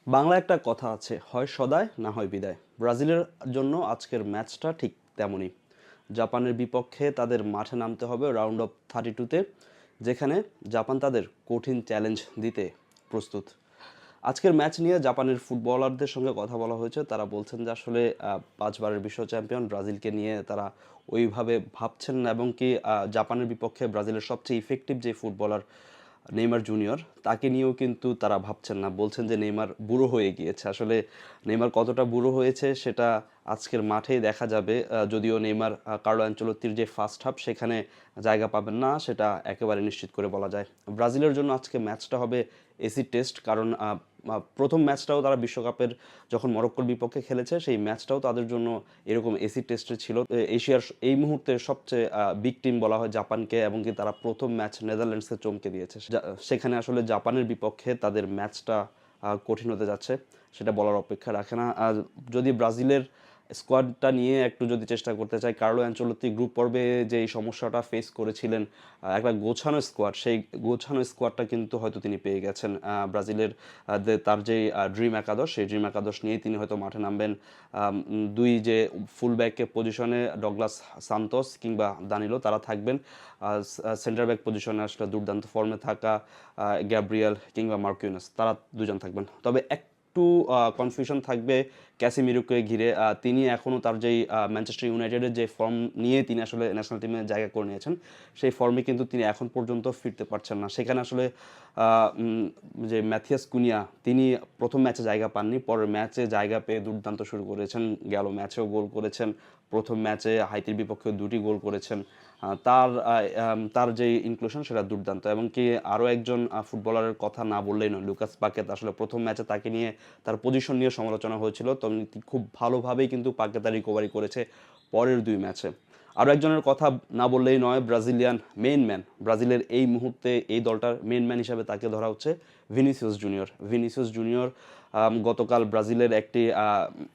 বাংলায় একটা কথা আছে, হয় সদায় না হয় বিদায়। ব্রাজিলের জন্য আজকের ম্যাচটা ঠিক তেমনই। জাপানের বিপক্ষে তাদের মাঠে নামতে হবে রাউন্ড অফ 32-তে, যেখানে জাপান তাদের কঠিন চ্যালেঞ্জ দিতে প্রস্তুত। আজকের ম্যাচ নিয়ে জাপানের ফুটবলারদের সঙ্গে কথা বলা হয়েছে। তারা বলছেন যে আসলে 5 বারের বিশ্ব চ্যাম্পিয়ন ব্রাজিলকে নিয়ে তারা ওইভাবে ভাবছেন না, এবং কি জাপানের বিপক্ষে ব্রাজিলের সবচেয়ে ইফেক্টিভ যে ফুটবলার নেইমার জুনিয়র, তাকে নিয়েও কিন্তু তারা ভাবছেন না। বলছেন যে নেইমার বুড়ো হয়ে গিয়েছে। আসলে নেইমার কতটা বুড়ো হয়েছে সেটা আজকের মাঠেই দেখা যাবে। যদিও নেইমার কার্লো আনচেলত্তির যে ফার্স্ট হাফ সেখানে জায়গা পাবেন না, সেটা একেবারে নিশ্চিত করে বলা যায়। ব্রাজিলের জন্য আজকে ম্যাচটা হবে এসি টেস্ট, কারণ প্রথম ম্যাচটাও তারা বিশ্বকাপের যখন মরক্কোর বিপক্ষে খেলেছে, সেই ম্যাচটাও তাদের জন্য এরকম এসি টেস্টে ছিল। এশিয়ার এই মুহূর্তে সবচেয়ে বিগ টিম বলা হয় জাপানকে, এবং কি তারা প্রথম ম্যাচ নেদারল্যান্ডসকে চমকে দিয়েছে। সেখানে আসলে জাপানের বিপক্ষে তাদের ম্যাচটা কঠিন হতে যাচ্ছে, সেটা বলার অপেক্ষা রাখে না। আর যদি ব্রাজিলের স্কোয়াডটা নিয়ে একটু যদি চেষ্টা করতে চাই, কার্লো অ্যানচেলত্তি গ্রুপ পর্বে যে এই সমস্যাটা ফেস করেছিলেন, একটা গোছানো স্কোয়াড, সেই গোছানো স্কোয়াডটা কিন্তু হয়তো তিনি পেয়ে গেছেন। ব্রাজিলের তার যে ড্রিম একাদশ, সেই ড্রিম একাদশ নিয়েই তিনি হয়তো মাঠে নামবেন। দুই যে ফুল ব্যাক পজিশনে ডগলাস সান্তোস কিংবা দানিলো তারা থাকবেন। সেন্টার ব্যাক পজিশনে আসলে দুর্দান্ত ফর্মে থাকা গ্যাব্রিয়েল কিংবা মার্কিউনাস, তারা দুজন থাকবেন। তবে একটু কনফিউশন থাকবে ক্যাসিমিরোকে ঘিরে। তিনি এখনও তার যেই ম্যানচেস্টার ইউনাইটেডের যে ফর্ম নিয়ে তিনি আসলে ন্যাশনাল টিমে জায়গা করে নিয়েছেন, সেই ফর্মে কিন্তু তিনি এখন পর্যন্ত ফিরতে পারছেন না। সেখানে আসলে যে ম্যাথিয়াস কুনিয়া, তিনি প্রথম ম্যাচে জায়গা পাননি, পরের ম্যাচে জায়গা পেয়ে দুর্দান্ত শুরু করেছেন। গেল ম্যাচেও গোল করেছেন, প্রথম ম্যাচে হাইতির বিপক্ষে 2টি গোল করেছেন। তার যে ইনক্লুশন সেটা দুর্দান্ত। এবং কি আরও একজন ফুটবলারের কথা না বললেই নয়, লুকাস পাকেতা। আসলে প্রথম ম্যাচে তাকে নিয়ে, তার পজিশন নিয়ে সমালোচনা হয়েছিল, তো খুব ভালোভাবেই কিন্তু পাকেতা রিকভারি করেছে পরের 2 ম্যাচে। আরও একজনের কথা না বললেই নয়, ব্রাজিলিয়ান মেইন ম্যান, ব্রাজিলের এই মুহূর্তে এই দলটার মেইন ম্যান হিসাবে তাকে ধরা হচ্ছে ভিনিসিয়াস জুনিয়র। ভিনিসিয়াস জুনিয়র গতকাল ব্রাজিলের একটি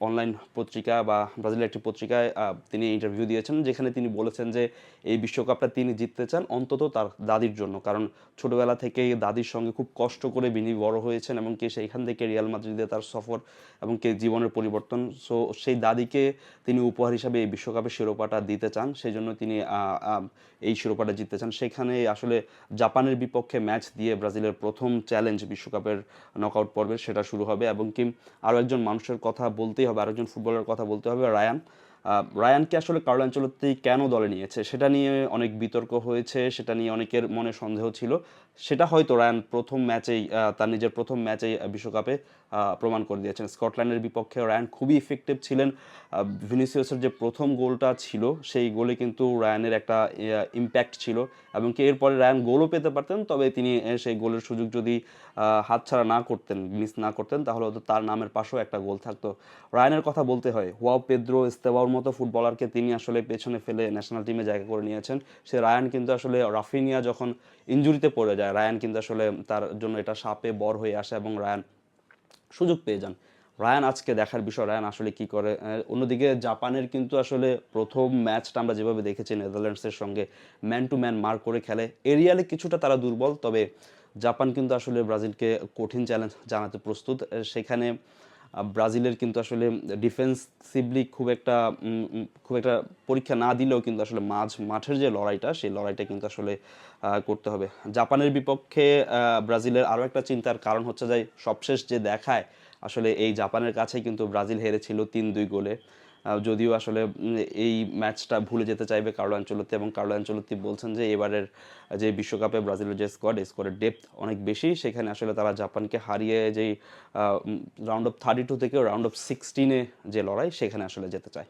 অনলাইন পত্রিকা বা ব্রাজিলের একটি পত্রিকায় তিনি ইন্টারভিউ দিয়েছেন, যেখানে তিনি বলেছেন যে এই বিশ্বকাপটা তিনি জিততে চান অন্তত তার দাদির জন্য, কারণ ছোটবেলা থেকেই দাদির সঙ্গে খুব কষ্ট করে বিনি বড় হয়েছেন, এবং কি সেইখান থেকে রিয়াল মাদ্রিদে তার সফর এবং কি জীবনের পরিবর্তন। সো সেই দাদিকে তিনি উপহার হিসাবে এই বিশ্বকাপের শিরোপাটা দিতে চান, সেই জন্য তিনি এই শিরোপাটা জিততে চান। সেখানে আসলে জাপানের বিপক্ষে ম্যাচ দিয়ে ব্রাজিলের প্রথম চ্যালেঞ্জ বিশ্বকাপের নকআউট পর্বে সেটা শুরু হবে। এবং কি আরও একজন মানুষের কথা বলতেই হবে, আরেকজন ফুটবলের কথা বলতে হবে, রায়ান। রায়ানকে আসলে কার্লো আনচেলত্তি কেন দলে নিয়েছে সেটা নিয়ে অনেক বিতর্ক হয়েছে, সেটা নিয়ে অনেকের মনে সন্দেহ ছিল। সেটা হয়তো রায়ান প্রথম ম্যাচেই, তার নিজের প্রথম ম্যাচেই বিশ্বকাপে প্রমাণ করে দিয়েছেন। স্কটল্যান্ডের বিপক্ষে রায়ান খুবই ইফেক্টিভ ছিলেন। ভিনিসিয়াসের যে প্রথম গোলটা ছিল, সেই গোলে কিন্তু রায়ানের একটা ইম্প্যাক্ট ছিল, এবং কি এরপরে রায়ান গোলও পেতে পারতেন, তবে তিনি সেই গোলের সুযোগ যদি হাতছাড়া না করতেন, মিস না করতেন, তাহলে হয়তো তার নামের পাশেও একটা গোল থাকতো। রায়ানের কথা বলতে হয়, হুয়াও পেদ্রো এস্তেভাওর মতো ফুটবলারকে তিনি আসলে পেছনে ফেলে ন্যাশনাল টিমে জায়গা করে নিয়েছেন। সে রায়ান কিন্তু আসলে রাফিনিয়া যখন ইনজুরিতে পড়ে যায়, রায়ান কিন্তু আসলে তার জন্য এটা শাপে বর হয়ে আসে, এবং রায়ান সুযোগ পেয়ে যান। রায়ান আজকে দেখার বিষয়, রায়ান আসলে কি করে। অন্যদিকে জাপানের কিন্তু আসলে প্রথম ম্যাচটা আমরা যেভাবে দেখেছি নেদারল্যান্ডসের সঙ্গে, ম্যান টু ম্যান মার করে খেলে, এরিয়ালে কিছুটা তারা দুর্বল, তবে জাপান কিন্তু আসলে ব্রাজিলকে কঠিন চ্যালেঞ্জ জানাতে প্রস্তুত। সেখানে ব্রাজিলের কিন্তু আসলে ডিফেন্সিভলি খুব একটা পরীক্ষা না দিলেও কিন্তু আসলে মাঠের যে লড়াইটা, সেই লড়াইটা কিন্তু আসলে করতে হবে। জাপানের বিপক্ষে ব্রাজিলের আরও একটা চিন্তার কারণ হচ্ছে যে সবশেষ যে দেখায়, আসলে এই জাপানের কাছেই কিন্তু ব্রাজিল হেরেছিল 3-2 গোলে। যদিও আসলে এই ম্যাচটা ভুলে যেতে চাইবে কার্লো আনচেলত্তি, এবং কার্লো আনচেলত্তি বলছেন যে এবারের যে বিশ্বকাপে ব্রাজিলের যে স্কোয়াড, এই স্কোয়াডের ডেপথ অনেক বেশি, সেখানে আসলে তারা জাপানকে হারিয়ে যেই রাউন্ড অফ 32 থেকে রাউন্ড অফ 16-এ যে লড়াই, সেখানে আসলে যেতে চায়।